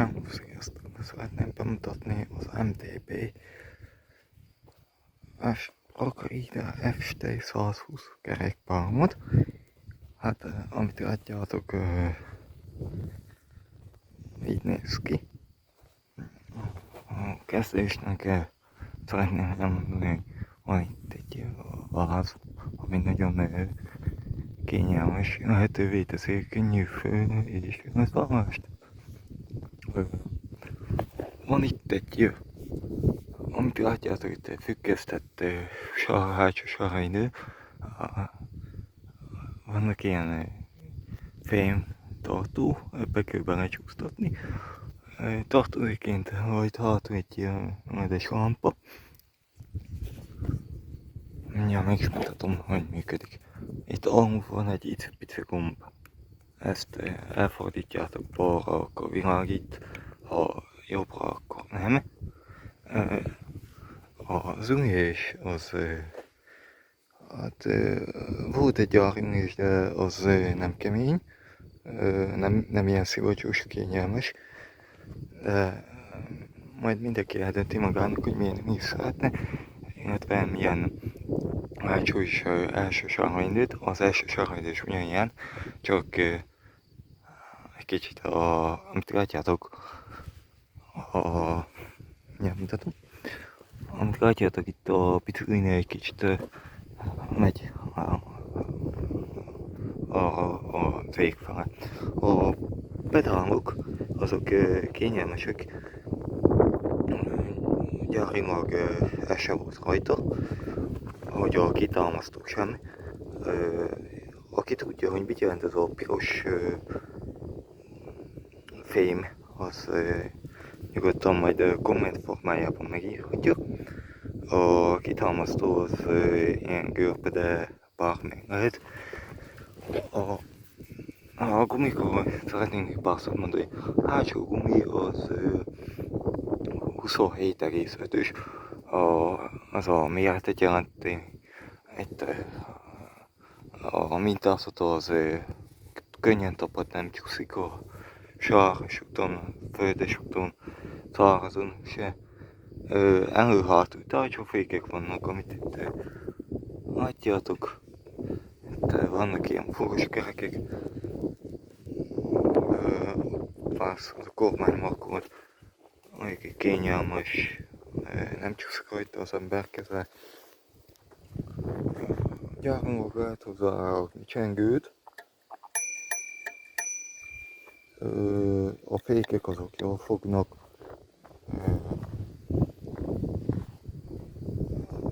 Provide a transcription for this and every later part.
Sziasztok! Szeretném bemutatni az MTB Rockrider FT120 kerékpáromot. Hát, amit látjátok, így néz ki. A kezdésnek szeretném elmondani, van itt egy váz, ami nagyon kényelmes, lehetővé teszi könnyű és leszállást. Van itt egy, amit látjátok, itt egy függesztett hátsó sarkaidő. Vannak ilyen fém tartó, ebbe kell belecsúsztatni. Tartóiként rajta hátul egy rendes lámpa. Mindjárt meg is mutatom, hogy működik. Itt alul van egy icipici gomb. Ezt elfordítjátok balra, akkor világít, ha jobbra, akkor nem. Az ülés az, hát volt egy ülés, de az nem kemény, nem ilyen szivacsós, kényelmes. De majd mindenki eldönti magának, hogy milyen is szeretne, illetve milyen hátsó és első sarkaidőt. Az első sarkaidő is ugyanilyen, csak egy kicsit, amit látjátok, mindjárt mutatom. Amit látjátok, itt a biciklinél egy kicsit megy a vég fele. A pedálok azok kényelmesek, gyárilag ez sem volt rajta, ahogy a kitámasztók sem. Aki tudja, hogy mit jelent ez a piros fém, az nyugodtan majd komment formájában megírhatja. A kitámasztó az ilyen görbe, de bármely lehet. A gumikról szeretnénk pár szót mondani. A hátsó gumi az 27,5-ös. Az a méretet jelenti. Itt a mintázata az könnyen tapad, nem csúszik a sáros úton, földes úton, szárazon se. Elő-hátul tárcsófékek vannak, amit itt látjátok. Itt vannak ilyen fogos kerekek. Persze az a kormánymarkolat elég kényelmes, nem csúszik rajta az ember keze. Gyárilag lehet hozzá csengőt. A fékek azok jól fognak.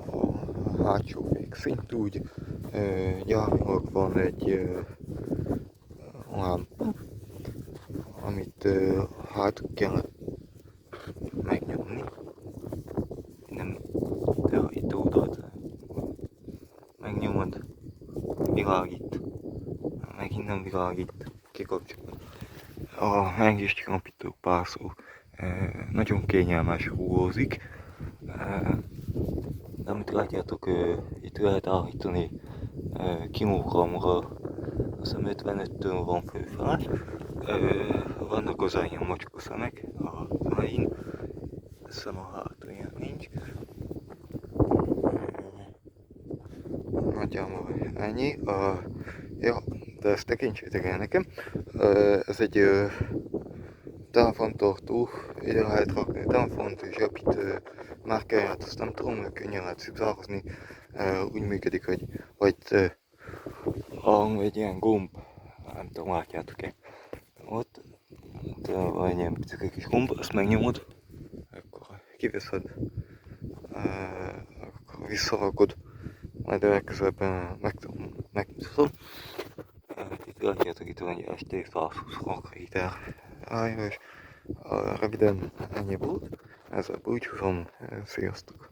A hátsó fék szintúgy. Gyárilag van egy lámpa, amit hátul kell megnyomni. Nem, de ha itt oldalt megnyomod, világít, megint nem világít, kikapcsolod. A hengéscsillapító pár szó, nagyon kényelmes, húzózik. De amit látjátok, itt lehet állítani kilogramra, azt hiszem 55-től van főfele. Vannak hozzá ilyen macska szemek a elején, azt hiszem a hátulján nincs. Nagyjából ennyi. Ja, de ezt tekintsétek el nekem. Ez egy telefontartó, ide lehet rakni telefont, és itt márkáját azt nem tudom, hogy könnyen lehet szipzározni. Úgy működik, hogy itt egy ilyen gomb, nem tudom, látjátok-e. Ott van egy ilyen pici kis gomb, azt megnyomod, akkor kiveszed, akkor visszarakod, majd legközelebb megmutatom. Itt látjátok, itt van egy ST120 Rockrider, és röviden ennyi volt, ezzel búcsúzom, sziasztok!